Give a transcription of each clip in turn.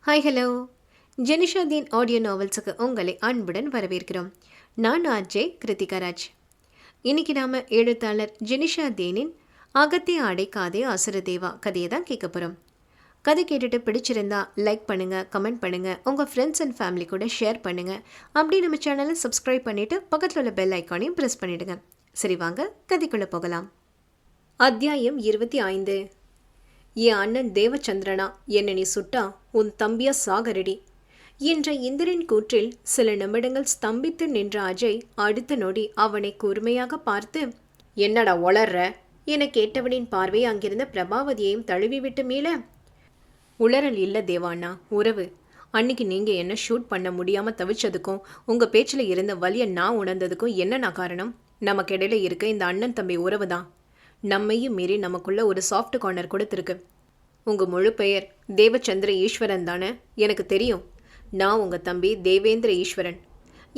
Hi hello. ஜெனிஷாதீன் audio நாவல்ஸுக்கு உங்களை அன்புடன் வரவேற்கிறோம். நான் ஆர்ஜே கிருத்திகா ராஜ். இன்னைக்கு நாம எழுத்தாளர் ஜெனிஷாதீனின் அகத்திய அடைக்காதே அசுரதேவா கதையை தான் கேட்க போகிறோம். கதை கேட்டுட்டு பிடிச்சிருந்தா லைக் பண்ணுங்கள், கமெண்ட் பண்ணுங்கள், உங்கள் ஃப்ரெண்ட்ஸ் அண்ட் ஃபேமிலி கூட ஷேர் பண்ணுங்கள். அப்படி நம்ம சேனலை சப்ஸ்கிரைப் பண்ணிவிட்டு பக்கத்தில் உள்ள பெல் ஐக்கானையும் ப்ரெஸ் பண்ணிவிடுங்க. சரி, வாங்க கதைக்குள்ளே போகலாம். அத்தியாயம் 25. என் அண்ணன் தேவச்சந்திரனா, என்ன நீ சுட்டா உன் தம்பியா சாகரடி என்ற இந்திரன் கூற்றில் சில நிமிடங்கள் ஸ்தம்பித்து நின்ற அஜய் அடுத்த நொடி அவனை கூர்மையாக பார்த்து, என்னடா ஒளர்ற என கேட்டவனின் பார்வை அங்கிருந்த பிரபாவதியையும் தழுவிவிட்டு மீள, உளறல் இல்லை தேவாண்ணா, உறவு. அன்னைக்கு நீங்கள் என்ன ஷூட் பண்ண முடியாமல் தவிச்சதுக்கும் உங்கள் பேச்சில் இருந்த வலியை நான் உணர்ந்ததுக்கும் என்னண்ணா காரணம்? நமக்கிடையில இருக்க இந்த அண்ணன் தம்பி உறவு தான் நம்மையும் மீறி நமக்குள்ள ஒரு சாஃப்ட் கார்னர் கொடுத்துருக்கு. உங்கள் முழு பெயர் தேவச்சந்திர ஈஸ்வரன் தானே? எனக்கு தெரியும். நான் உங்கள் தம்பி தேவேந்திர ஈஸ்வரன்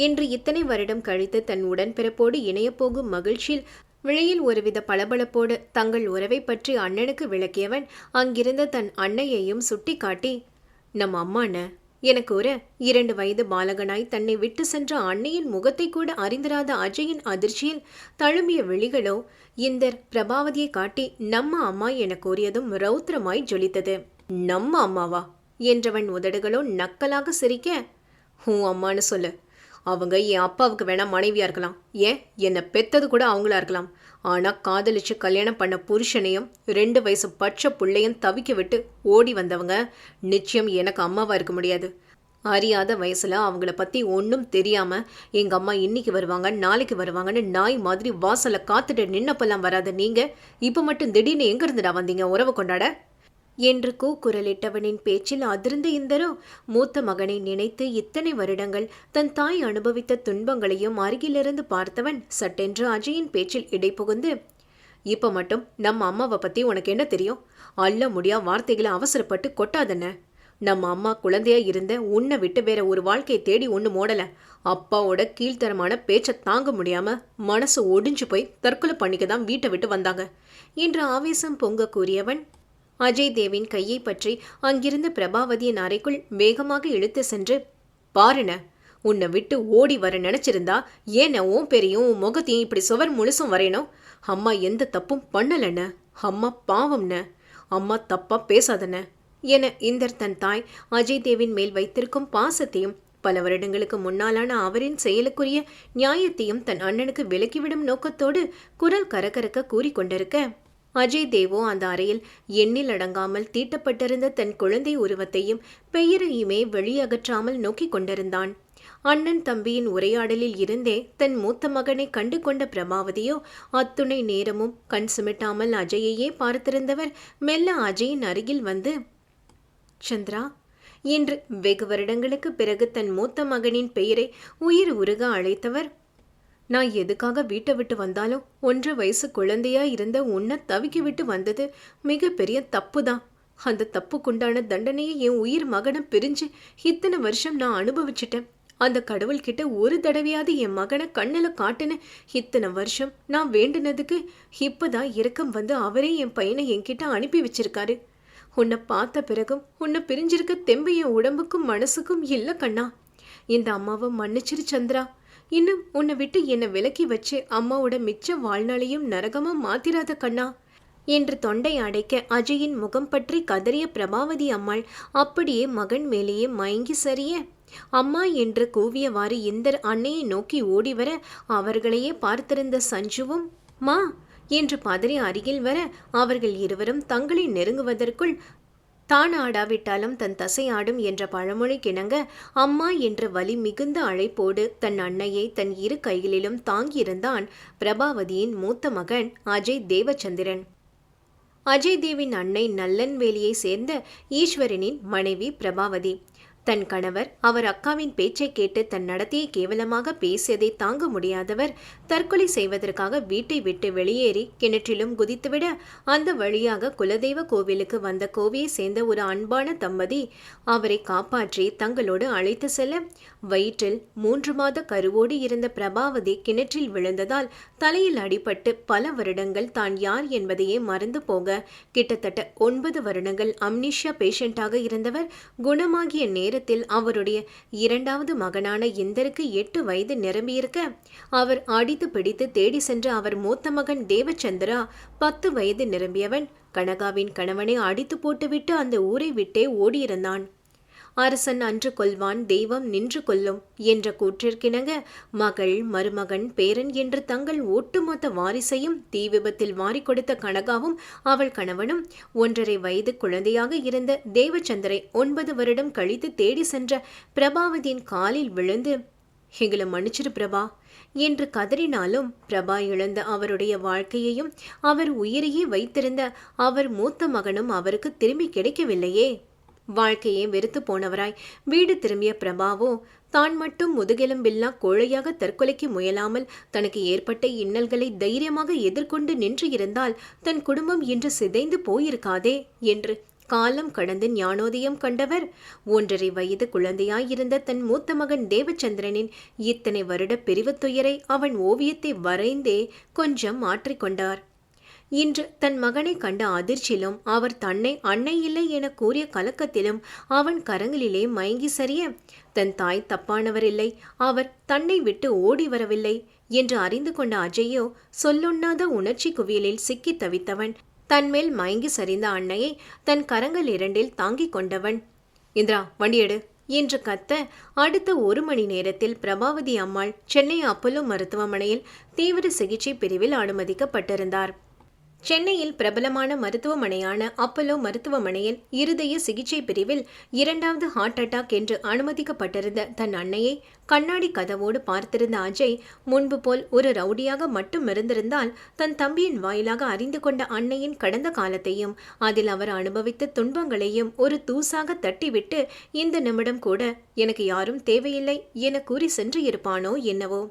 என்று இத்தனை வருடம் கழித்து தன் உடன்பிறப்போடு இணையப்போகும் மகிழ்ச்சியில் வெளியில் ஒருவித பளபளப்போடு தங்கள் உறவை பற்றி அண்ணனுக்கு விளக்கியவன் அங்கிருந்த தன் அன்னையையும் சுட்டி காட்டி, நம்ம அம்மாண்ண, எனக்கு ஒரு 2 வயது பாலகனாய் தன்னை விட்டு சென்ற அன்னையின் முகத்தை கூட அறிந்திராத அஜயின் அதிர்ச்சியில் தழும்பிய விழிகளோ இந்த பிரபாவதியை காட்டி நம்ம அம்மா என கூறியதும் ரௌத்திரமாய் ஜொலித்தது. நம்ம அம்மாவா என்றவன் உதடுகளோ நக்கலாக சிரிக்க, உன் அம்மானு சொல்லு. அவங்க என் அப்பாவுக்கு வேணா மனைவியா இருக்கலாம், ஏன் என்னை பெத்தது கூட அவங்களா இருக்கலாம். ஆனால் காதலிச்சு கல்யாணம் பண்ண புருஷனையும் 2 வயசு பச்சை பிள்ளையும் தவிக்க விட்டு ஓடி வந்தவங்க நிச்சயம் எனக்கு அம்மாவாக இருக்க முடியாது. அறியாத வயசில் அவங்கள பற்றி ஒன்றும் தெரியாமல் எங்கள் அம்மா இன்னைக்கு வருவாங்க நாளைக்கு வருவாங்கன்னு நாய் மாதிரி வாசலில் காத்துட்டு நின்னப்பெல்லாம் வராத நீங்கள் இப்போ மட்டும் திடீர்னு எங்கேருந்துடா வந்தீங்க உறவு கொண்டாட என்று கூக்குரலிட்டவனின் பேச்சில் அதிர்ந்த இந்தரோ மூத்த மகனை நினைத்து இத்தனை வருடங்கள் தன் தாய் அனுபவித்த துன்பங்களையும் அருகிலிருந்து பார்த்தவன் சட்டென்று அஜயின் பேச்சில் இடைபுகுந்து, இப்போ மட்டும் நம்ம அம்மாவை பற்றி உனக்கு என்ன தெரியும்? அள்ள முடியா வார்த்தைகளை அவசரப்பட்டு கொட்டாதன. நம்ம அம்மா குழந்தையா இருந்த உன்னை விட்டு வேற ஒரு வாழ்க்கையை தேடி ஒன்று மோடலை. அப்பாவோட கீழ்த்தரமான பேச்சை தாங்க முடியாம மனசு ஒடிஞ்சு போய் தற்கொலை பண்ணிக்க தான் வீட்டை விட்டு வந்தாங்க என்று ஆவேசம் பொங்க கூறியவன் அஜய் தேவின் கையை பற்றி அங்கிருந்த பிரபாவதியின் அறைக்குள் வேகமாக இழுத்து சென்று, பாருன, உன்னை விட்டு ஓடி வர நினைச்சிருந்தா ஏன் உன் பேரையும் உன் முகத்தையும் இப்படி சுவர் முழுசும் வரையணும்? அம்மா எந்த தப்பும் பண்ணலன, அம்மா பாவம்ன, அம்மா தப்பா பேசாதன என இந்தர் தன் தாய் அஜய் தேவின் மேல் வைத்திருக்கும் பாசத்தையும் பல வருடங்களுக்கு முன்னாலான அவரின் செயலுக்குரிய நியாயத்தையும் தன் அண்ணனுக்கு விலக்கிவிடும் நோக்கத்தோடு குரல் கரகரக்க கூறிக்கொண்டிருக்க, அஜய் தேவோ அந்த அறையில் எண்ணில் அடங்காமல் தீட்டப்பட்டிருந்த தன் குழந்தை உருவத்தையும் பெயரையுமே வெளியகற்றாமல் நோக்கி கொண்டிருந்தான். அண்ணன் தம்பியின் உரையாடலில் இருந்தே தன் மூத்த மகனை கண்டு கொண்ட பிரபாவதியோ அத்துணை நேரமும் கண் சுமிட்டாமல் அஜயையே பார்த்திருந்தவர் மெல்ல அஜயின் அருகில் வந்து, சந்திரா என்று வெகு வருடங்களுக்கு பிறகு தன் மூத்த மகனின் பெயரை உயிர் உருக அழைத்தவர், நான் எதுக்காக வீட்டை விட்டு வந்தாலும் 1.5 வயசு குழந்தையா இருந்த உன்னை தவிக்கி விட்டு வந்தது மிகப்பெரிய தப்பு தான். அந்த தப்புக்குண்டான தண்டனையை என் உயிர் மகனை பிரிஞ்சு இத்தனை வருஷம் நான் அனுபவிச்சிட்டேன். அந்த கடவுள்கிட்ட ஒரு தடவையாவது என் மகனை கண்ணில் காட்டுன்னு இத்தனை வருஷம் நான் வேண்டினதுக்கு இப்பதான் இரக்கம் வந்து அவரே என் பையனை என்கிட்ட அனுப்பி வச்சிருக்காரு. உன்னை பார்த்த பிறகும் உன்னை பிரிஞ்சிருக்க தெம்பு என் உடம்புக்கும் மனசுக்கும் இல்லை கண்ணா. இந்த அம்மாவை மன்னிச்சிரு சந்திரா. இன்னும் உன்னை விட்டு என்னை விலக்கி வச்சு அம்மாவோட மிச்ச வாழ்நாளையும் நரகமா மாத்திராத கண்ணா என்று தொண்டை அடைக்க அஜயின் முகம் பற்றி கதறிய பிரபாவதி அம்மாள் அப்படியே மகன் மேலேயே மயங்கி சரிய, அம்மா என்று கூவியவாறு இந்தர் அன்னையை நோக்கி ஓடிவர அவர்களையே பார்த்திருந்த சஞ்சுவும் மா என்று பதறி அருகில் வர அவர்கள் இருவரும் தங்களை நெருங்குவதற்குள் தான் ஆடாவிட்டாலும் தன் தசை ஆடும் என்ற பழமொழி கிணங்க அம்மா என்ற வலி மிகுந்த அழைப்போடு தன் அன்னையை தன் 2 கைகளிலும் தாங்கியிருந்தான் பிரபாவதியின் மூத்த மகன் அஜய் தேவச்சந்திரன். அஜய் தேவின் அன்னை நல்லன்வேலியை சேர்ந்த ஈஸ்வரனின் மனைவி பிரபாவதி. தன் கணவர் அவர் அக்காவின் பேச்சை கேட்டு தன் நடத்தையை கேவலமாக பேசியதை தாங்க முடியாதவர் தற்கொலை செய்வதற்காக வீட்டை விட்டு வெளியேறி கிணற்றிலும் குதித்துவிட அந்த வழியாக குலதெய்வ கோவிலுக்கு வந்த கோவையை சேர்ந்த ஒரு அன்பான தம்பதி அவரை காப்பாற்றி தங்களோடு அழைத்து செல்ல வயிற்றில் 3 மாத கருவோடு இருந்த பிரபாவதி கிணற்றில் விழுந்ததால் தலையில் அடிபட்டு பல வருடங்கள் தான் யார் என்பதையே மறந்து போக கிட்டத்தட்ட 9 வருடங்கள் அம்னீஷியா பேஷண்டாக இருந்தவர் குணமாகிய நேரத்தில் அவருடைய 2வது மகனான இந்தருக்கு 8 வயது நிரம்பியிருக்க அவர் அடித்து பிடித்து தேடி சென்ற அவர் மூத்த மகன் தேவச்சந்திரா 10 வயது நிரம்பியவன் கனகாவின் கணவனை அடித்து போட்டுவிட்டு அந்த ஊரை விட்டே ஓடியிருந்தான். அரசன் அன்று கொல்வான், தெய்வம் நின்று கொல்லும் என்ற கூற்றிற்கிணங்க மகள், மருமகன், பேரன் என்று தங்கள் ஒட்டுமொத்த வாரிசையும் தீ விபத்தில் வாரி கொடுத்த கனகாவும் அவள் கணவனும் 1.5 வயது குழந்தையாக இருந்த தேவச்சந்திரை 9 வருடம் கழித்து தேடி சென்ற பிரபாவதியின் காலில் விழுந்து, எங்களை மன்னிச்சிரு பிரபா என்று கதறினாலும் பிரபா இழந்த அவருடைய வாழ்க்கையையும் அவர் உயிரையே வைத்திருந்த அவர் மூத்த மகனும் அவருக்கு திரும்பி கிடைக்கவில்லையே. வாழ்க்கையை வெறுத்து போனவராய் வீடு திரும்பிய பிரபாவோ தான் மட்டும் முதுகெலும்பில்லா கோழையாக தற்கொலைக்கு முயலாமல் தனக்கு ஏற்பட்ட இன்னல்களை தைரியமாக எதிர்கொண்டு நின்று இருந்தால் தன் குடும்பம் இன்று சிதைந்து போயிருக்காதே என்று காலம் கடந்து ஞானோதயம் கண்டவர் 1.5 வயது குழந்தையாயிருந்த தன் மூத்த மகன் தேவச்சந்திரனின் இத்தனை வருட பிரிவு துயரை அவன் ஓவியத்தை வரைந்தே கொஞ்சம் மாற்றிக்கொண்டார். இன்று தன் மகனை கண்ட அதிர்ச்சியிலும் அவர் தன்னை அன்னை இல்லை என கூறிய கலக்கத்திலும் அவன் கரங்களிலே மயங்கி சரிய தன் தாய் தப்பானவர் இல்லை, அவர் தன்னை விட்டு ஓடி வரவில்லை என்று அறிந்து கொண்ட அஜயோ சொல்லொண்ணாத உணர்ச்சி குவியலில் சிக்கி தவித்தவன் தன்மேல் மயங்கி சரிந்த அன்னையை தன் கரங்கள் 2இல் தாங்கிக் கொண்டவன். இந்திரா வண்டி எடு என்று கத்த அடுத்த 1 மணி நேரத்தில் பிரபாவதி அம்மாள் சென்னை அப்போலோ மருத்துவமனையில் தீவிர சிகிச்சை பிரிவில் அனுமதிக்கப்பட்டிருந்தார். சென்னையில் பிரபலமான மருத்துவமனையான அப்போலோ மருத்துவமனையில் இருதய சிகிச்சை பிரிவில் 2வது ஹார்ட் அட்டாக் என்று அனுமதிக்கப்பட்டிருந்த தன் அன்னையை கண்ணாடி கதவோடு பார்த்திருந்த அஜய் முன்பு போல் ஒரு ரவுடியாக மட்டும் இருந்திருந்தால் தன் தம்பியின் வாயிலாக அறிந்து கொண்ட அன்னையின் கடந்த காலத்தையும் அதில் அவர் அனுபவித்த துன்பங்களையும் ஒரு தூசாக தட்டிவிட்டு இந்த நிமிடம் கூட எனக்கு யாரும் தேவையில்லை என கூறி சென்று இருப்பானோ என்னவோ.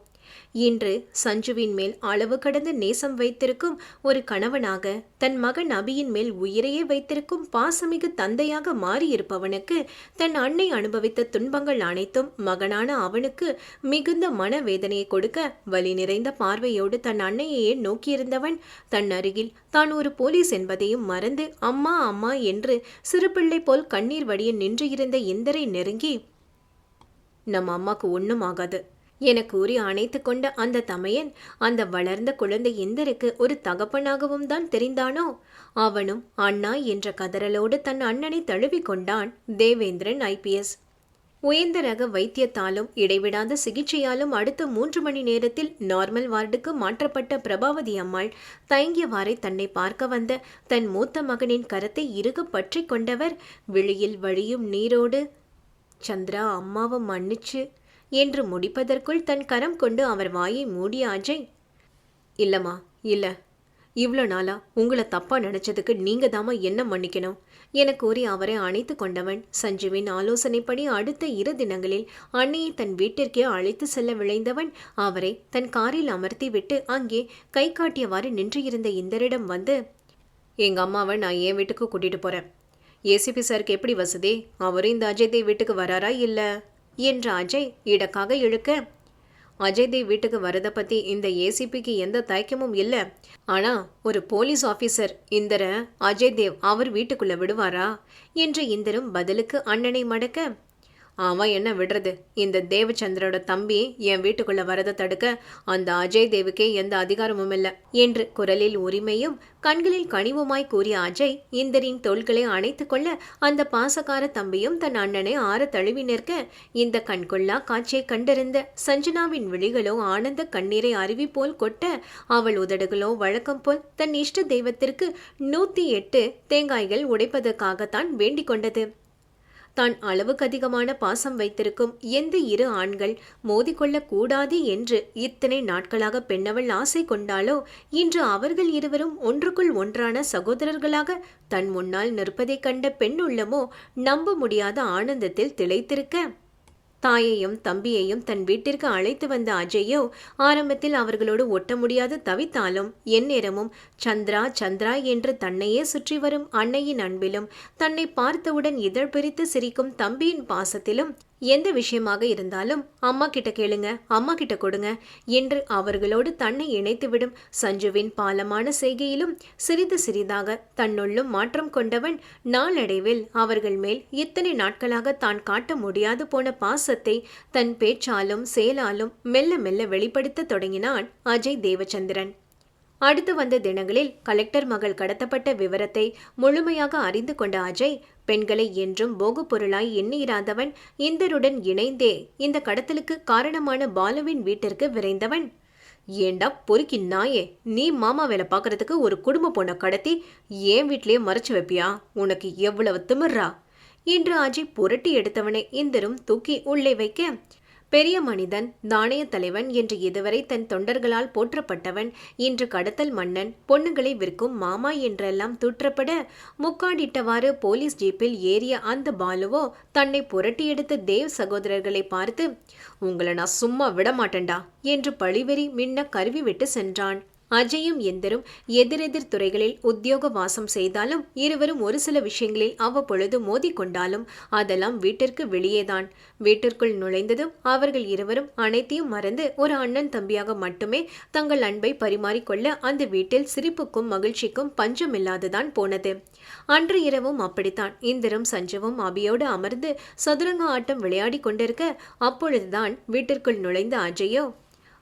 இன்று சஞ்சுவின் மேல் அளவு கடந்த நேசம் வைத்திருக்கும் ஒரு கணவனாக தன் மகன் அபியின் மேல் உயிரையே வைத்திருக்கும் பாசமிகு தந்தையாக மாறியிருப்பவனுக்கு தன் அன்னை அனுபவித்த துன்பங்கள் அனைத்தும் மகனான அவனுக்கு மிகுந்த மனவேதனையை கொடுக்க வலி நிறைந்த பார்வையோடு தன் அன்னையையே நோக்கியிருந்தவன் தன் அருகில் தான் ஒரு போலீஸ் என்பதையும் மறந்து அம்மா அம்மா என்று சிறுபிள்ளை போல் கண்ணீர் வடிய நின்று இருந்த இந்தரை நெருங்கி, நம்ம அம்மாக்கு ஒன்றும் ஆகாது என கூறி அணைத்து கொண்ட அந்த தமையன் அந்த வளர்ந்த குழந்தை இந்தருக்கு ஒரு தகப்பனாகவும் தான் தெரிந்தானோ. அவனும் அண்ணா என்ற கதறலோடு தன் அண்ணனை தழுவி கொண்டான் தேவேந்திரன் IPS. உயர்ந்த ரக வைத்தியத்தாலும் இடைவிடாத சிகிச்சையாலும் அடுத்த 3 மணி நேரத்தில் நார்மல் வார்டுக்கு மாற்றப்பட்ட பிரபாவதி அம்மாள் தயங்கியவாறே தன்னை பார்க்க வந்த தன் மூத்த மகனின் கரத்தை இறுக பற்றி கொண்டவர் விழியில் வழியும் நீரோடு, சந்திரா அம்மாவை மன்னிச்சு என்று முடிப்பதற்குள் தன் கரம் கொண்டு அவர் வாயை மூடிய அஜய், இல்லம்மா இல்ல, இவ்வளோ நாளா உங்களை தப்பா நினைச்சதுக்கு நீங்க தாமா என்ன மன்னிக்கணும் என கூறி அவரை அணைத்து கொண்டவன் சஞ்சுவின் ஆலோசனைப்படி அடுத்த 2 தினங்களில் அன்னையை தன் வீட்டிற்கே அழைத்து செல்ல விளைந்தவன் அவரை தன் காரில் அமர்த்தி விட்டு அங்கே கை காட்டியவாறு நின்று இருந்த இந்தரிடம் வந்து, எங்க அம்மாவை நான் என் வீட்டுக்கு கூட்டிட்டு போறேன். ஏசிபி சாருக்கு எப்படி வசதி, அவரும் இந்த அஜய் வீட்டுக்கு வராரா இல்ல என்று அஜய் இடக்காக இழுக்க, அஜய்தேவ் வீட்டுக்கு வரதை பற்றி இந்த ஏசிபிக்கு எந்த தயக்கமும் இல்லை. ஆனால் ஒரு போலீஸ் ஆஃபீஸர் இந்தர அஜய்தேவ் அவர் வீட்டுக்குள்ளே விடுவாரா என்று இந்தரும் பதிலுக்கு அண்ணனை மடக்க, அவன் என்ன விடுறது, இந்த தேவச்சந்திரோட தம்பி என் வீட்டுக்குள்ள வரதை தடுக்க அந்த அஜய் தேவுக்கே எந்த அதிகாரமும் இல்லை என்று குரலில் உரிமையும் கண்களில் கனிவுமாய் கூறிய அஜய் இந்தரின் தோள்களை அணைத்து கொள்ள அந்த பாசக்கார தம்பியும் தன் அண்ணனை ஆற தழுவி நிற்க இந்த கண்கொள்ளா காட்சியை கண்டிருந்த சஞ்சனாவின் விழிகளோ ஆனந்த கண்ணீரை அருவி போல் கொட்ட அவள் உதடுகளோ வழக்கம் போல் தன் இஷ்ட தெய்வத்திற்கு 108 தேங்காய்கள் உடைப்பதற்காகத்தான் வேண்டிக் கொண்டது. தான் அளவுக்கு அதிகமான பாசம் வைத்திருக்கும் எந்த இரு ஆண்கள் மோதிக்கொள்ளக் கூடாது என்று இத்தனை நாட்களாக பெண்ணவள் ஆசை கொண்டாலோ, இன்று அவர்கள் இருவரும் ஒன்றுக்குள் ஒன்றான சகோதரர்களாக தன் முன்னால் நிற்பதைக் கண்ட பெண் உள்ளமோ நம்ப முடியாத ஆனந்தத்தில் திளைத்திருக்க, தாயையும் தம்பியையும் தன் வீட்டிற்கு அழைத்து வந்த அஜய்யோ ஆரம்பத்தில் அவர்களோடு ஒட்ட முடியாது தவித்தாலும் எந்நேரமும் சந்திரா சந்திரா என்று தன்னையே சுற்றி வரும் அன்னையின் அன்பிலும், தன்னை பார்த்தவுடன் இதழ் பிரித்து சிரிக்கும் தம்பியின் பாசத்திலும், எந்த விஷயமாக இருந்தாலும் அம்மா கிட்ட கேளுங்க, அம்மா கிட்ட கொடுங்க என்று அவர்களோடு தன்னை இணைத்துவிடும் சஞ்சுவின் பாலமான செய்கையிலும் சிறிது சிறிதாக தன்னுள்ளும் மாற்றம் கொண்டவன் நாளடைவில் அவர்கள் மேல் இத்தனை நாட்களாக தான் காட்ட முடியாது போன பாசத்தை தன் பேச்சாலும் செயலாலும் மெல்ல மெல்ல வெளிப்படுத்த தொடங்கினான் அஜய் தேவச்சந்திரன். அடுத்து வந்த தினங்களில் கலெக்டர் மகள் கடத்தப்பட்ட விவரத்தை முழுமையாக அறிந்து கொண்ட அஜய், பெண்களை என்றும் போகு பொருளாய் எண்ணியிராதவன், இந்தருடன் இணைந்தே இந்த கடத்தலுக்கு காரணமான பாலுவின் வீட்டிற்கு விரைந்தவன். ஏண்டா பொறுக்கி நாயே, நீ மாமா வேலை பார்க்கறதுக்கு ஒரு குடும்ப பொண்ணை கடத்தி ஏன் வீட்லயே மறைச்சு வைப்பியா? உனக்கு எவ்வளவு திமிர்றா என்று அஜய் புரட்டி எடுத்தவனை இந்தரும் தூக்கி உள்ளே வைக்க, பெரிய மனிதன், நாணய தலைவன் என்று இதுவரை தன் தொண்டர்களால் போற்றப்பட்டவன் இன்று கடத்தல் மன்னன், பொண்ணுகளை விற்கும் மாமா என்றெல்லாம் தூற்றப்பட, முக்காடிட்டவாறு போலீஸ் ஜீப்பில் ஏறிய அந்த பாலுவோ தன்னை புரட்டி எடுத்த தேவ் சகோதரர்களை பார்த்து, உங்களை நான் சும்மா விடமாட்டேன்டா என்று பழிவெறி மின்ன கருவி விட்டு சென்றான். அஜயும் எந்தரும் எதிரெதிர் துறைகளில் உத்தியோக வாசம் செய்தாலும் இருவரும் ஒரு சில விஷயங்களில் அவ்வப்பொழுது மோதிக்கொண்டாலும் அதெல்லாம் வீட்டிற்கு வெளியேதான். வீட்டிற்குள் நுழைந்ததும் அவர்கள் இருவரும் அனைத்தையும் மறந்து ஒரு அண்ணன் தம்பியாக மட்டுமே தங்கள் அன்பை பரிமாறிக்கொள்ள அந்த வீட்டில் சிரிப்புக்கும் மகிழ்ச்சிக்கும் பஞ்சமில்லாதுதான் போனது. அன்று இரவும் அப்படித்தான். இந்தரும் சஞ்சுவும் அபியோடு அமர்ந்து சதுரங்க ஆட்டம் விளையாடி கொண்டிருக்க, அப்பொழுதுதான் வீட்டிற்குள் நுழைந்த அஜயோ,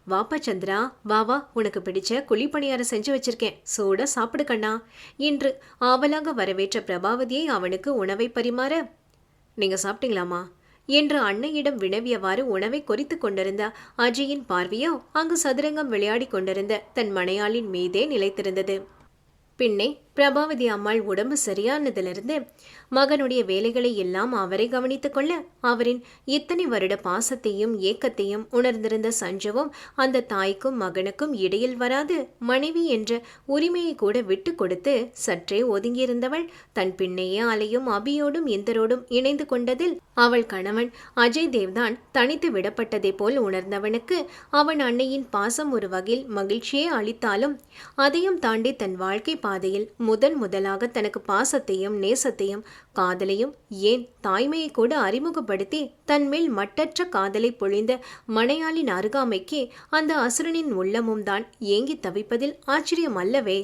வாப்பா சந்திரா, வா வா, உனக்கு பிடிச்ச குழிப்பணியாரம் செஞ்சு வச்சிருக்கேன், சூட சாப்பிடு கண்ணா என்று ஆவலாக வரவேற்ற பிரபாவதியை அவனுக்கு உணவை பரிமாற, நீங்க சாப்பிட்டீங்களாமா என்று அன்னையிடம் வினவியவாறு உணவை கொறித்து கொண்டிருந்த அஜயின் பார்வையோ அங்கு சதுரங்கம் விளையாடி கொண்டிருந்த தன் மனையாளின் மீதே நிலைத்திருந்தது. பின்னே பிரபாவதி அம்மாள் உடம்பு சரியானதிலிருந்து மகனுடைய வேலைகளை எல்லாம் அவரை கவனித்துக் கொள்ள, அவரின் இத்தனை வருட பாசத்தையும் ஏக்கத்தையும் உணர்ந்திருந்த சஞ்சுவும் அந்த தாய்க்கும் மகனுக்கும் இடையில் வராது மனைவி என்ற உரிமையை கூட விட்டு கொடுத்து சற்றே ஒதுங்கியிருந்தவள் தன் பின்னையே அலையும் அபியோடும் இந்தரோடும் இணைந்து கொண்டதில் அவள் கணவன் அஜய் தேவ்தான் தனித்து விடப்பட்டதை போல் உணர்ந்தவனுக்கு அவன் அன்னையின் பாசம் ஒரு வகையில் மகிழ்ச்சியே அளித்தாலும், அதையும் தாண்டி தன் வாழ்க்கை பாதையில் முதலாக தனக்கு பாசத்தையும் நேசத்தையும் காதலையும் ஏன் தாய்மையை கூட அறிமுகப்படுத்தி தன்மேல் மட்டற்ற காதலை பொழிந்த மனையாளின் அருகாமைக்கு அந்த அசுரனின் உள்ளமும் தான் ஏங்கி தவிப்பதில் ஆச்சரியம் அல்லவே.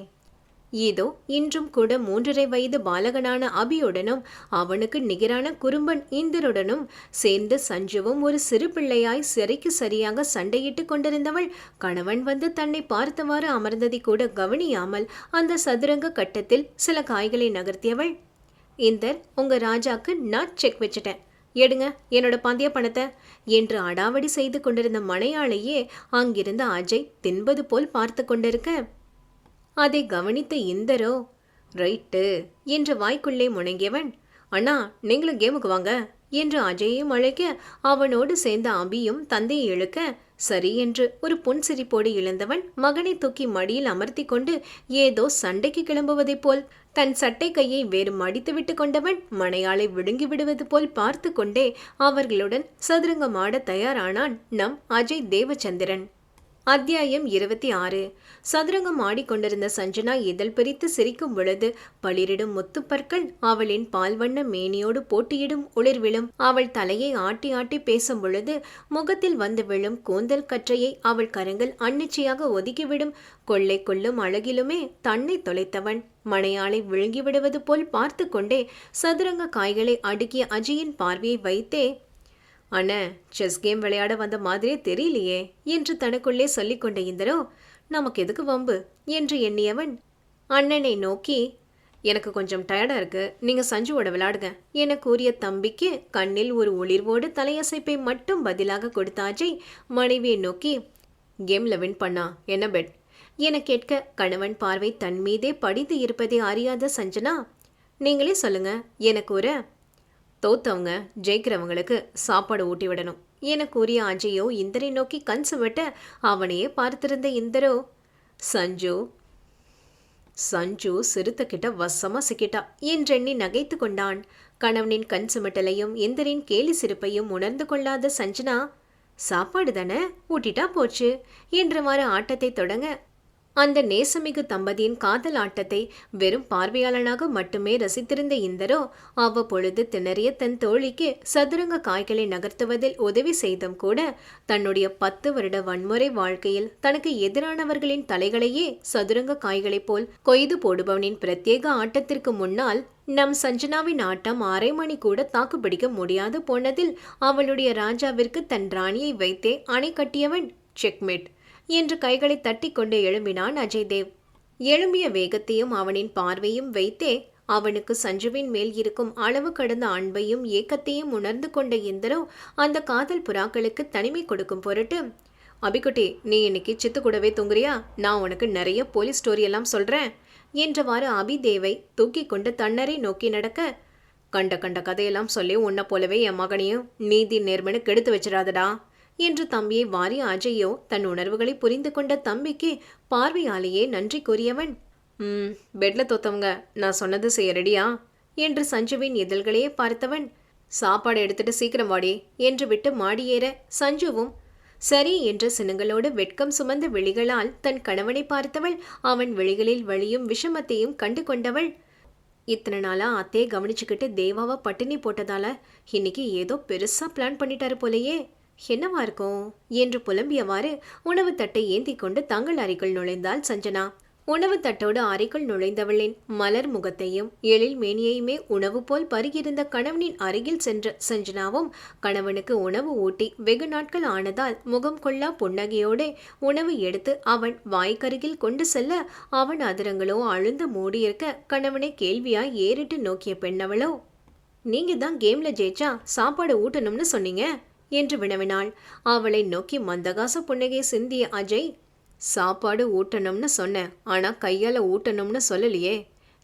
ஏதோ இன்றும் கூட 3.5 வயது பாலகனான அபியுடனும் அவனுக்கு நிகரான குறும்பன் இந்தருடனும் சேர்ந்து சஞ்சுவும் ஒரு சிறு பிள்ளையாய் சரிக்கு சரியாக சண்டையிட்டு கொண்டிருந்தவள் கணவன் வந்து தன்னை பார்த்தவாறு அமர்ந்ததை கூட கவனியாமல் அந்த சதுரங்க கட்டத்தில் சில காய்களை நகர்த்தியவள், இந்தர், உங்க ராஜாக்கு நான் செக் வச்சுட்டேன், எடுங்க என்னோட பந்தய பணத்தை என்று அடாவடி செய்து கொண்டிருந்த மனையாளையே அங்கிருந்த அஜய் தின்பது போல் பார்த்து கொண்டிருக்க, அதை கவனித்த இந்தரோ, ரைட்டு என்று வாய்க்குள்ளே முணங்கியவன், அண்ணா நீங்களும் கேமுக்கு வாங்க என்று அஜயையும் அழைக்க, அவனோடு சேர்ந்த அபியும் தந்தையை இழுக்க, சரி என்று ஒரு புன்சிரிப்போடு இழந்தவன் மகனை தூக்கி மடியில் அமர்த்தி கொண்டு ஏதோ சண்டைக்கு கிளம்புவதைப் போல் தன் சட்டை கையை வேறு மடித்து விட்டு கொண்டவன் மனையாளை விழுங்கி விடுவது போல் பார்த்து கொண்டே அவர்களுடன் சதுரங்கம் ஆட தயாரானான் நம் அஜய் தேவச்சந்திரன். அத்தியாயம் 26. சதுரங்கம் ஆடிக்கொண்டிருந்த சஞ்சனா இதழ் பிரித்து சிரிக்கும் பொழுது பளிரிடும் முத்துப்பற்கள் அவளின் பால்வண்ண மேனியோடு போட்டியிடும் ஒளிர்விழும். அவள் தலையை ஆட்டி ஆட்டி பேசும் பொழுது முகத்தில் வந்து விழும் கூந்தல் கற்றையை அவள் கரங்கள் அன்னிச்சையாக ஒதுக்கிவிடும். கொள்ளை கொள்ளும் அழகிலுமே தன்னை தொலைத்தவன் மனையாளை விழுங்கிவிடுவது போல் பார்த்து கொண்டே சதுரங்க காய்களை அடுக்கிய அஜயின் பார்வையை வைத்தே, அண்ணா செஸ் கேம் விளையாட வந்த மாதிரியே தெரியலையே என்று தனக்குள்ளே சொல்லிக்கொண்ட இந்தரோ, நமக்கு எதுக்கு வம்பு என்று எண்ணியவன் அண்ணனை நோக்கி, எனக்கு கொஞ்சம் டயர்டா இருக்கு, நீங்க சஞ்சுவோட விளையாடுங்க என கூறிய தம்பிக்கு கண்ணில் ஒரு ஒளிர்வோடு தலையசைப்பை மட்டும் பதிலாக கொடுத்த அஜய் மனைவியை நோக்கி, கேம்ல வின் பண்ணா என்ன பெட் என கேட்க கணவன் பார்வை தன் மீதே படித்து இருப்பதை அறியாத சஞ்சனா, நீங்களே சொல்லுங்க எனக்கு ஒரு தோத்தவங்க ஜெயிக்கிறவங்களுக்கு சாப்பாடு ஊட்டி விடணும் என கூறிய அஜயோ இந்தரை நோக்கி கண் சுமட்ட அவனையே பார்த்திருந்த இந்தரோ சஞ்சு சஞ்சு சிறுத்தைக்கிட்ட வசமா சிக்கிட்டா என்றெண்ணி நகைத்து கொண்டான். கணவனின் கண் சுமட்டலையும் இந்தரின் கேலி சிரிப்பையும் உணர்ந்து கொள்ளாத சஞ்சனா, சாப்பாடு தானே ஊட்டிட்டா போச்சு என்றவாறு ஆட்டத்தை தொடங்க அந்த நேசமிகு தம்பதியின் காதல் ஆட்டத்தை வெறும் பார்வையாளனாக மட்டுமே ரசித்திருந்த இந்தரோ அவ்வப்பொழுது திணறிய தன் தோழிக்கு சதுரங்க காய்களை நகர்த்துவதில் உதவி செய்தும் கூட தன்னுடைய 10 வருட வன்முறை வாழ்க்கையில் தனக்கு எதிரானவர்களின் தலைகளையே சதுரங்க காய்களைப் போல் கொய்து போடுபவனின் பிரத்யேக ஆட்டத்திற்கு முன்னால் நம் சஞ்சனாவின் ஆட்டம் 1/2 மணி கூட தாக்குப்பிடிக்க முடியாது போனதில் அவளுடைய ராஜாவிற்கு தன் ராணியை வைத்தே அணை கட்டியவன் செக்மேட் என்று கைகளை தட்டி கொண்டு எழும்பினான் அஜய்தேவ். எழும்பிய வேகத்தையும் அவனின் பார்வையும் வைத்தே அவனுக்கு சஞ்சுவின் மேல் இருக்கும் அளவு கடந்த அன்பையும் ஏக்கத்தையும் உணர்ந்து கொண்ட இந்தரோ அந்த காதல் புறாக்களுக்கு தனிமை கொடுக்கும் பொருட்டு, அபிக்குட்டி, நீ இன்னைக்கு சித்து கூடவே தூங்குறியா? நான் உனக்கு நிறைய போலீஸ் ஸ்டோரியெல்லாம் சொல்றேன் என்றவாறு அபிதேவை தூக்கி கொண்டு தன்னரை நோக்கி நடக்க, கண்ட கண்ட கதையெல்லாம் சொல்லி உன்னை போலவே என் மகனையும் நீதி நேர்மனு கெடுத்து வச்சிடாதடா என்று தம்பியை வாரி அஜயோ தன் உணர்வுகளை புரிந்து கொண்ட தம்பிக்கு பார்வையாலேயே நன்றி கூறியவன், பெட்ல தோத்தவங்க நான் சொன்னது செய்ய ரெடியா என்று சஞ்சுவின் இதழ்களையே பார்த்தவன், சாப்பாடு எடுத்துட்டு சீக்கிரம் வாடி என்று விட்டு மாடியேற சஞ்சுவும் சரி என்ற சினங்களோடு வெட்கம் சுமந்த விழிகளால் தன் கணவனை பார்த்தவள் அவன் விழிகளில் வழியும் விஷமத்தையும் கண்டு கொண்டவள். இத்தனை நாளா அத்தையை கவனிச்சுக்கிட்டு தேவாவை பட்டினி போட்டதால இன்னைக்கு ஏதோ பெருசா பிளான் பண்ணிட்டாரு போலையே, என்னவா இருக்கும் என்று புலம்பியவாறு உணவு தட்டை ஏந்தி கொண்டு தங்கள் அறைக்குள் நுழைந்தாள் சஞ்சனா. உணவு தட்டோடு அறைக்குள் நுழைந்தவளின் மலர் முகத்தையும் எழில் மேனியையுமே உணவு போல் பருகியிருந்த கணவனின் அருகில் சென்ற சஞ்சனாவும் கணவனுக்கு உணவு ஊட்டி வெகு நாட்கள் ஆனதால் முகம் கொள்ளா புன்னகையோடு உணவு எடுத்து அவன் வாய்க்கருகில் கொண்டு செல்ல அவன் அதிரங்களோ அழுந்து மூடியிருக்க கணவனை கேள்வியாய் ஏறிட்டு நோக்கிய பெண்ணவளோ, நீங்க தான் கேம்ல ஜெயிச்சா சாப்பாடு ஊட்டணும்னு சொன்னீங்க என்று வினவினாள். அவளை நோக்கி மந்தகாச புன்னகை சிந்திய அஜய், சாப்பாடு ஊட்டணும்னு சொன்னேன், ஆனா கையால ஊட்டணும்னு சொல்லலையே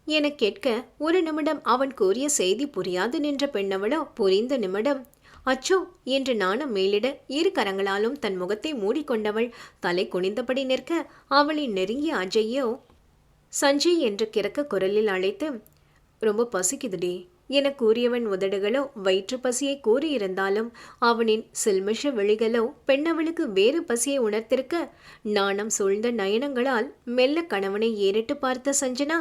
என கேட்க ஒரு நிமிடம் அவன் கூறிய செய்தி புரியாது நின்ற பெண்ணவளோ புரிந்த நிமிடம் அச்சோ என்று நாணம் மேலிட 2 கரங்களாலும் தன் முகத்தை மூடிக்கொண்டவள் தலை குனிந்தபடி நிற்க அவளை நெருங்கிய அஜய்யோ சஞ்சய் என்று கிறக்க குரலில் அழைத்து, ரொம்ப பசிக்குதுடி என கூறியவன் உதடுகளோ வயிற்று பசியை கூறியிருந்தாலும் அவனின் சில்மிஷ விழிகளோ பெண்ணவளுக்கு வேறு பசியை உணர்த்திருக்க நாணம் சூழ்ந்த நயனங்களால் மெல்ல கணவனை ஏறிட்டு பார்த்த சஞ்சனா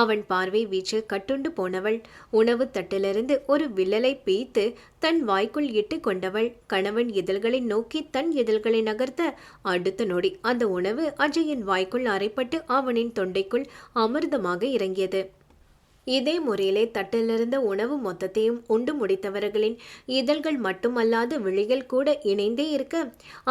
அவன் பார்வை வீச்சில் கட்டுண்டு போனவள் உணவு தட்டிலிருந்து ஒரு வில்லலை பீய்த்து தன் வாய்க்குள் இட்டு கொண்டவள் கணவன் இதழ்களை நோக்கி தன் இதழ்களை நகர்த்த அடுத்த நொடி அந்த உணவு அஜயின் வாய்க்குள் அரைப்பட்டு அவனின் தொண்டைக்குள் அமிர்தமாக இறங்கியது. இதே முறையிலே தட்டிலிருந்த உணவு மொத்தத்தையும் உண்டு முடித்தவர்களின் இதழ்கள் மட்டுமல்லாத விழிகள் கூட இணைந்தே இருக்க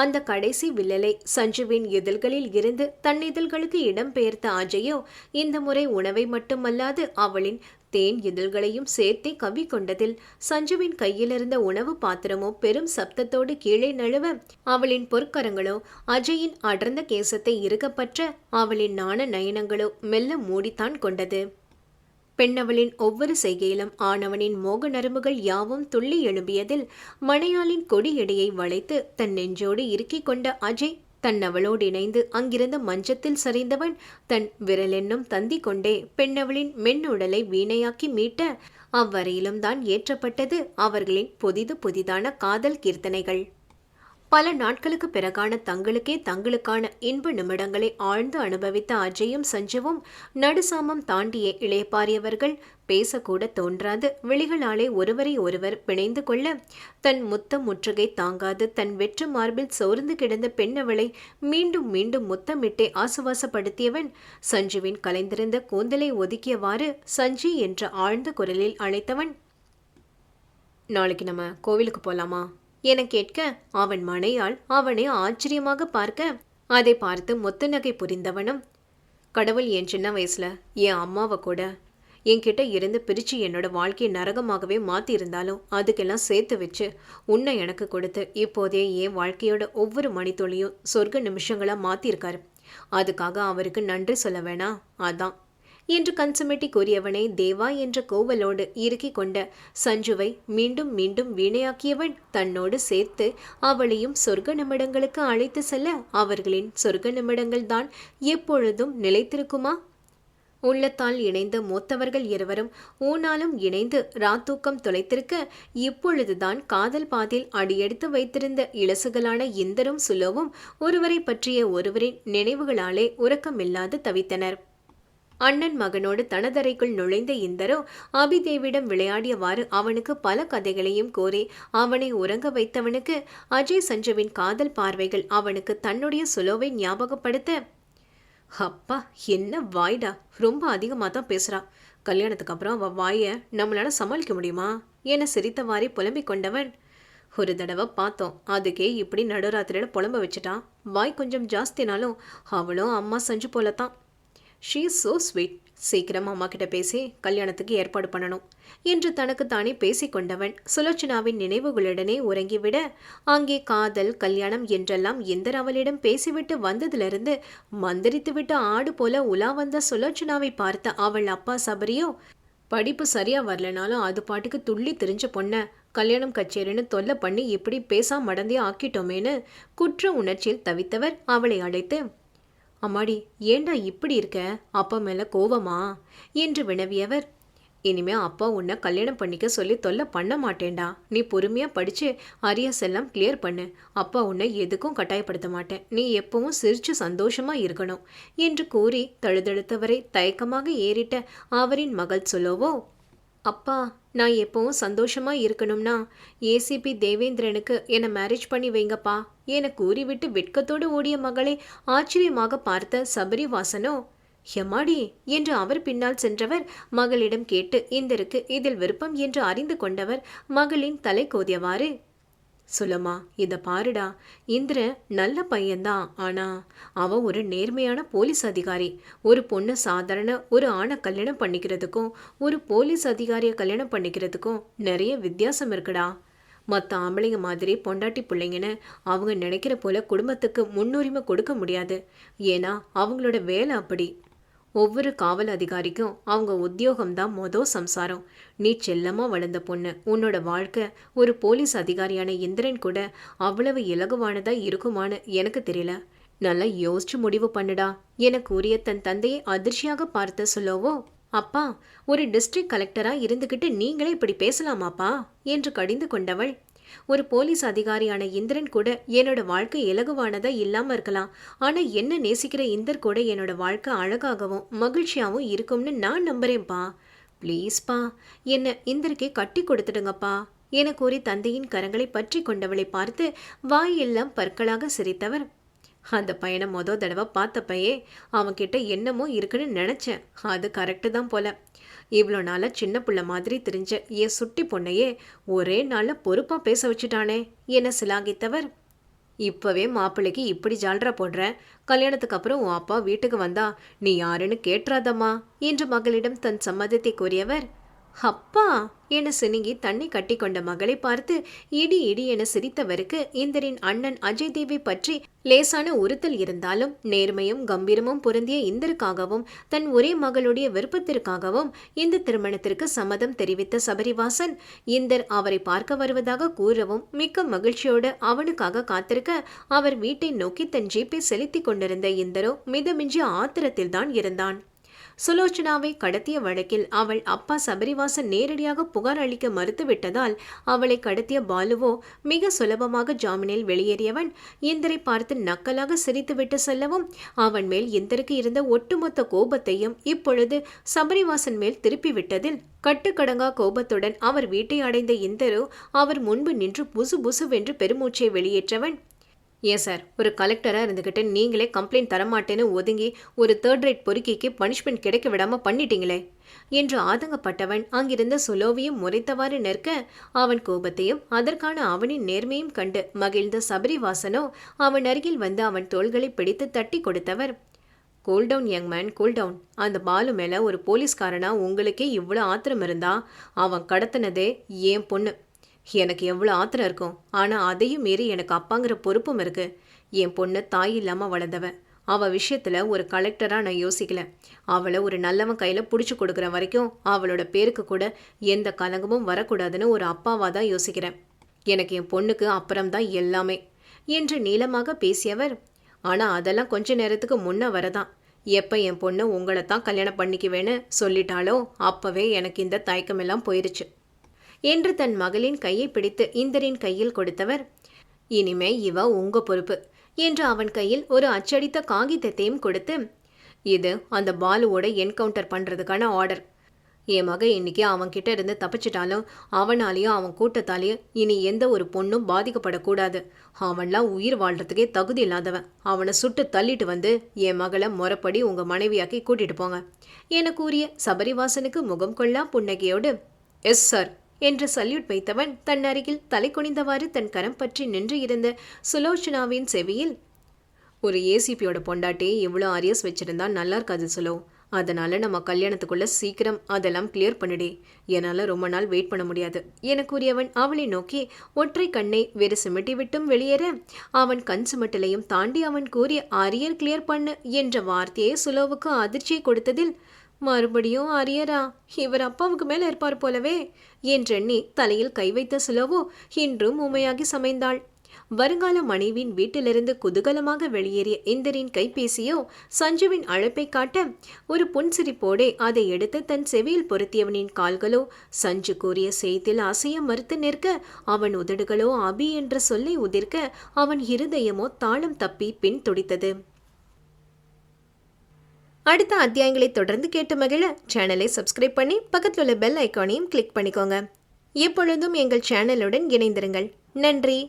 அந்த கடைசி வில்லலை சஞ்சுவின் இதழ்களில் இருந்து தன் இதழ்களுக்கு இடம் பெயர்த்த அஜயோ இந்த முறை உணவை மட்டுமல்லாது அவளின் தேன் இதழ்களையும் சேர்த்தே கவி கொண்டதில் சஞ்சுவின் கையிலிருந்த உணவு பாத்திரமோ பெரும் சப்தத்தோடு கீழே நழுவ அவளின் பொற்கரங்களோ அஜயின் அடர்ந்த கேசத்தை இறுகப்பற்ற அவளின் நாண நயனங்களோ மெல்ல மூடித்தான் கொண்டது. பெண்ணவளின் ஒவ்வொரு செய்கையிலும் ஆணவனின் மோக நரம்புகள் யாவும் துள்ளி எழும்பியதில் மணையாளின் கொடியடியை வளைத்து தன் நெஞ்சோடு இறுக்கிக் கொண்ட அஜய் தன்னவளோடு இணைந்து அங்கிருந்த மஞ்சத்தில் சரிந்தவன் தன் விரலென்னும் தந்தி கொண்டே பெண்ணவளின் மென்னுடலை வீணையாக்கி மீட்ட அவ்வரையிலும் தான் ஏற்றப்பட்டது அவர்களின் புதிதான காதல் கீர்த்தனைகள். பல நாட்களுக்கு பிறகான தங்களுக்கான இன்ப நிமிடங்களை ஆழ்ந்து அனுபவித்த அஜயும் சஞ்சுவும் நடுசாமம் தாண்டிய இளையப்பாரியவர்கள் பேசக்கூட தோன்றாது விழிகளாலே ஒருவரை ஒருவர் பிணைந்து கொள்ள தன் முற்றுகை தாங்காது தன் வெற்று மார்பில் சோர்ந்து கிடந்த பெண்ணவளை மீண்டும் மீண்டும் முத்தமிட்டே ஆசுவாசப்படுத்தியவன் சஞ்சுவின் கலைந்திருந்த கூந்தலை ஒதுக்கியவாறு சஞ்சி என்ற ஆழ்ந்த குரலில் அழைத்தவன், நாளைக்கு நம்ம கோவிலுக்கு போலாமா என கேட்க அவன் மனையால் அவனை ஆச்சரியமாக பார்க்க அதை பார்த்து முத்துநகை புரிந்தவனும், கடவுள் என் சின்ன வயசுல என் அம்மாவை கூட என்கிட்ட இருந்து பிரித்து என்னோட வாழ்க்கையை நரகமாகவே மாற்றியிருந்தாலும் அதுக்கெல்லாம் சேர்த்து வச்சு உன்னை எனக்கு கொடுத்து இப்போதே என் வாழ்க்கையோட ஒவ்வொரு மணித்துளியும் சொர்க்க நிமிஷங்களாக மாற்றிருக்காரு. அதுக்காக அவருக்கு நன்றி சொல்ல வேணாம். அதான் என்று கன்சுமெட்டி கூறியவனை தேவா என்ற கோவலோடு இறுக்கிக் கொண்ட சஞ்சுவை மீண்டும் மீண்டும் வீணையாக்கியவன் தன்னோடு சேர்த்து அவளையும் சொர்க்க நிமிடங்களுக்கு அழைத்து செல்ல அவர்களின் சொர்க்க நிமிடங்கள் தான் எப்பொழுதும் நிலைத்திருக்குமா? உள்ளத்தால் இணைந்த மூத்தவர்கள் இருவரும் ஊனாலும் இணைந்து ராத்தூக்கம் தொலைத்திருக்க இப்பொழுதுதான் காதல் பாதில் அடியெடுத்து வைத்திருந்த இளசுகளான இந்தரும் சுலோவும் ஒருவரை பற்றிய ஒருவரின் நினைவுகளாலே உறக்கமில்லாது தவித்தனர். அண்ணன் மகனோடு தனதரைக்குள் நுழைந்த இந்தரோ அபிதேவிடம் விளையாடியவாறு அவனுக்கு பல கதைகளையும் கோரி அவனை உறங்க வைத்தவனுக்கு அஜய் சஞ்சுவின் காதல் பார்வைகள் அவனுக்கு தன்னுடைய சுலோவை ஞாபகப்படுத்த, அப்பா என்ன வாய்டா, ரொம்ப அதிகமாக தான் பேசுகிறா. கல்யாணத்துக்கு அப்புறம் அவள் வாயை நம்மளால சமாளிக்க முடியுமா என சிரித்தவாறே புலம்பிக் கொண்டவன், ஒரு தடவை பார்த்தோம், அதுக்கே இப்படி நடுராத்திரியில் புலம்ப வச்சுட்டான். வாய் கொஞ்சம் ஜாஸ்தினாலும் அவளும் அம்மா சஞ்சு போலத்தான். She is so sweet. சீக்கிரம் அம்மா கிட்ட பேசி கல்யாணத்துக்கு ஏற்பாடு பண்ணணும் என்று தனக்குத்தானே பேசிக்கொண்டவன் சுலோச்சனாவின் நினைவுகளுடனே உறங்கிவிட அங்கே காதல் கல்யாணம் என்றெல்லாம் இந்தர் அவளிடம் பேசிவிட்டு வந்ததிலிருந்து மந்திரித்துவிட்டு ஆடு போல உலா வந்த சுலோச்சனாவை பார்த்த அவள் அப்பா சபரியோ, படிப்பு சரியா வரலனாலும் அது பாட்டுக்கு துள்ளி தெரிஞ்ச பொண்ண கல்யாணம் கச்சேரின்னு தொல்லை பண்ணி இப்படி பேசாம மடந்தே ஆக்கிட்டோமேனு குற்ற உணர்ச்சியில் தவித்தவர் அவளை அழைத்து, அம்மாடி ஏண்டா இப்படி இருக்க, அப்பா மேல கோவமா என்று வினவியவர், இனிமே அப்பா உன்னை கல்யாணம் பண்ணிக்க சொல்லி தொல்லை பண்ண மாட்டேன்டா. நீ பொறுமையா படிச்சு அரியர்ஸ் எல்லாம் கிளியர் பண்ணு. அப்பா உன்னை எதுக்கும் கட்டாயப்படுத்த மாட்டேன். நீ எப்பவும் சிரிச்சு சந்தோஷமா இருக்கணும் என்று கூறி தழுதழுத்தவரை தயக்கமாக ஏறிட்ட அவரின் மகள் சுலோவோ, அப்பா நான் எப்பவும் சந்தோஷமா இருக்கணும்னா ஏசிபி தேவேந்திரனுக்கு என்னை மேரேஜ் பண்ணி வைங்கப்பா என கூறிவிட்டு வெட்கத்தோடு ஓடிய மகளை ஆச்சரியமாக பார்த்த சபரிவாசனோ, எம்மாடி என்று அவர் பின்னால் சென்றவர் மகளிடம் கேட்டு இந்தருக்கு இதில் விருப்பம் என்று அறிந்து கொண்டவர் மகளின் தலை கோதியவாறு, சுலமா இத பாருடா, இந்திர நல்ல பையன்தான், ஆனா அவன் ஒரு நேர்மையான போலீஸ் அதிகாரி. ஒரு பொண்ணு சாதாரண ஒரு ஆணை கல்யாணம் பண்ணிக்கிறதுக்கும் ஒரு போலீஸ் அதிகாரியை கல்யாணம் பண்ணிக்கிறதுக்கும் நிறைய வித்தியாசம் இருக்குடா. மற்ற ஆம்பளைங்க மாதிரி பொண்டாட்டி பிள்ளைங்கன்னு அவங்க நினைக்கிற போல குடும்பத்துக்கு முன்னுரிமை கொடுக்க முடியாது. ஏன்னா அவங்களோட வேலை அப்படி. ஒவ்வொரு காவல் அதிகாரிக்கும் அவங்க உத்தியோகம்தான் சம்சாரம். நீ செல்லமாக வளர்ந்த பொண்ணு, உன்னோட வாழ்க்கை ஒரு போலீஸ் அதிகாரியான இந்திரன் கூட அவ்வளவு இலகுவானதா இருக்குமான்னு எனக்கு தெரியல. நல்லா யோசிச்சு முடிவு பண்ணுடா என கூறிய தன் தந்தையை அதிர்ச்சியாக பார்த்த சுலோவோ, அப்பா ஒரு டிஸ்ட்ரிக்ட் கலெக்டரா இருந்துகிட்டு நீங்களே இப்படி பேசலாமாப்பா என்று கடிந்து கொண்டவள், ஒரு போலீஸ் அதிகாரியான இந்திரன் கூட என்னோட வாழ்க்கை இலகுவானதா இல்லாம இருக்கலாம், ஆனா என்ன நேசிக்கிற இந்தர் கூட என்னோட வாழ்க்கை அழகாகவும் மகிழ்ச்சியாகவும் இருக்கும்னு நான் நம்புறேன்ப்பா. ப்ளீஸ்ப்பா என்ன இந்தருக்கே கட்டி கொடுத்துடுங்கப்பா என கூறி தந்தையின் கரங்களை பற்றி கொண்டவளை பார்த்து வாயெல்லாம் பற்களாக சிரித்தவர், அந்த பையனை தடவை பார்த்தப்பையே அவன்கிட்ட என்னமோ இருக்குன்னு நினச்சேன். அது கரெக்டு தான் போல. இவ்வளோ நாளாக சின்ன பிள்ளை மாதிரி தெரிஞ்ச என் சுட்டி பொண்ணையே ஒரே நாளில் பொறுப்பாக பேச வச்சுட்டானே என சிலாகித்தவர், இப்போவே மாப்பிள்ளைக்கு இப்படி ஜால்ரா போடுற, கல்யாணத்துக்கு அப்புறம் உன் அப்பா வீட்டுக்கு வந்தா நீ யாருன்னு கேட்டுறாதம்மா என்று மகளிடம் தன் சம்மதத்தை கூறியவர், அப்பா என சினுங்கி தன்னை கட்டி கொண்ட மகளை பார்த்து இடி இடி என சிரித்தவருக்கு இந்தரின் அண்ணன் அஜய் தேவை பற்றி லேசான உறுத்தல் இருந்தாலும் நேர்மையும் கம்பீரமும் பொருந்திய இந்தருக்காகவும் தன் ஒரே மகளுடைய விருப்பத்திற்காகவும் இந்த திருமணத்திற்கு சம்மதம் தெரிவித்த சபரிவாசன் இந்தர் அவரை பார்க்க வருவதாக கூறவும் மிக்க மகிழ்ச்சியோடு அவனுக்காக காத்திருக்க அவர் வீட்டை நோக்கி தன் ஜீப்பை செலுத்தி கொண்டிருந்த இந்தரோ மிதமிஞ்சிய ஆத்திரத்தில்தான் இருந்தான். சுலோச்சனாவை கடத்திய வழக்கில் அவள் அப்பா சபரிவாசன் நேரடியாக புகார் அளிக்க மறுத்துவிட்டதால் அவளை கடத்திய பாலுவோ மிக சுலபமாக ஜாமீனில் வெளியேறியவன் இந்தரை பார்த்து நக்கலாக சிரித்துவிட்டு செல்லவும் அவன் மேல் இந்தருக்கு இருந்த ஒட்டுமொத்த கோபத்தையும் இப்பொழுது சபரிவாசன் மேல் திருப்பிவிட்டதில் கட்டுக்கடங்கா கோபத்துடன் அவர் வீட்டை அடைந்த இந்தரோ அவர் முன்பு நின்று புசு புசுவென்று பெருமூச்சை வெளியேற்றவன், ஏன் சார், ஒரு கலெக்டராக இருந்துக்கிட்டு நீங்களே கம்ப்ளைண்ட் தரமாட்டேன்னு ஒதுங்கி ஒரு தேர்ட் ரேட் பொறுக்கிக்கு பனிஷ்மெண்ட் கிடைக்க விடாமல் பண்ணிட்டீங்களே என்று ஆதங்கப்பட்டவன் அங்கிருந்த சுலோவியும் முறைத்தவாறு நிற்க அவன் கோபத்தையும் அதற்கான அவனின் நேர்மையும் கண்டு மகிழ்ந்த சபரிவாசனோ அவன் அருகில் வந்து அவன் தோள்களை பிடித்து தட்டி கொடுத்தவர், கூல்டவுன் யங் மேன் கூல்டவுன். அந்த பாலு மேலே ஒரு போலீஸ்காரனா உங்களுக்கே இவ்வளோ ஆத்திரம் இருந்தா அவன் கடத்தினதே ஏன் பொண்ணு. எனக்கு எவ்வளோ ஆத்திரம் இருக்கும், ஆனால் அதையும் மீறி எனக்கு அப்பாங்கிற பொறுப்பும் இருக்கு. என் பொண்ணு தாய் இல்லாமல் வளர்ந்தவன். அவள் விஷயத்தில் ஒரு கலெக்டராக நான் யோசிக்கல. அவளை ஒரு நல்லவன் கையில் பிடிச்சி கொடுக்குற வரைக்கும் அவளோட பேருக்கு கூட எந்த கலங்கமும் வரக்கூடாதுன்னு ஒரு அப்பாவாக தான் யோசிக்கிறேன். எனக்கு என் பொண்ணுக்கு அப்புறம்தான் எல்லாமே என்று நீளமாக பேசியவர், ஆனால் அதெல்லாம் கொஞ்ச நேரத்துக்கு முன்ன வரதான். எப்போ என் பொண்ணு உங்களை தான் கல்யாணம் பண்ணிக்குவேன்னு சொல்லிட்டாலோ அப்போவே எனக்கு இந்த தயக்கமெல்லாம் போயிருச்சு என்று தன் மகளின் கையை பிடித்து இந்தரின் கையில் கொடுத்தவர், இனிமே இவ உங்க பொறுப்பு என்று அவன் கையில் ஒரு அச்சடித்த காகிதத்தையும் கொடுத்து, இது அந்த பாலுவோட என்கவுண்டர் பண்ணுறதுக்கான ஆர்டர். என் மக இன்னைக்கு அவன்கிட்ட இருந்து தப்பிச்சிட்டாலும் அவனாலேயும் அவன் கூட்டத்தாலேயும் இனி எந்த ஒரு பொண்ணும் பாதிக்கப்படக்கூடாது. அவன்லாம் உயிர் வாழ்றதுக்கே தகுதி இல்லாதவன். அவனை சுட்டு தள்ளிட்டு வந்து என் மகளை முறைப்படி உங்கள் மனைவியாக்கி கூட்டிட்டு போங்க என கூறிய சபரிவாசனுக்கு முகம் கொள்ளா புன்னகையோடு எஸ் சார் என்று சல்யூட் வைத்தவன் தன் அருகில் தலை குனிந்தவாறு தன் கரம் பற்றி நின்று இருந்த சுலோச்சனாவின் செவியில், ஒரு ஏசிபியோட பொண்டாட்டி இவ்வளோ அரியர்ஸ் வச்சிருந்தா நல்லா இருக்காது சுலோ. அதனால நம்ம கல்யாணத்துக்குள்ள சீக்கிரம் அதெல்லாம் கிளியர் பண்ணிடே. என்னால் ரொம்ப நாள் வெயிட் பண்ண முடியாது என கூறியவன் அவளை நோக்கி ஒற்றை கண்ணை வேறு சிமிட்டி விட்டும் வெளியேற, அவன் கண் சிமிட்டலையும் தாண்டி அவன் கூறிய அரியர் கிளியர் பண்ணு என்ற வார்த்தையை சுலோவுக்கு அதிர்ச்சியை கொடுத்ததில், மறுபடியும் அரியரா, இவர் அப்பாவுக்கு மேல இருப்பார் போலவே என்றெண்ணி தலையில் கை வைத்த சுலவோ இன்றும் உமையாகி சமைந்தாள். வருங்கால மனைவியின் வீட்டிலிருந்து குதூகலமாக வெளியேறிய இந்தரின் கைபேசியோ சஞ்சுவின் அழைப்பை காட்ட ஒரு புன்சிரிப்போடே அதை எடுத்து தன் செவியில் பொருத்தியவனின் கால்களோ சஞ்சு கூறிய செய்தியில் அசைய மறுத்து நிற்க, அவன் உதடுகளோ அபி என்ற சொல்லை உதிர்க்க, அவன் இருதயமோ தாளம் தப்பி பின் துடித்தது. அடுத்த அத்தியாயங்களை தொடர்ந்து கேட்டு மகிழ சேனலை சப்ஸ்கிரைப் பண்ணி பக்கத்தில் உள்ள பெல் ஐக்கானையும் கிளிக் பண்ணிக்கோங்க. எப்பொழுதும் எங்கள் சேனலுடன் இணைந்திருங்கள். நன்றி.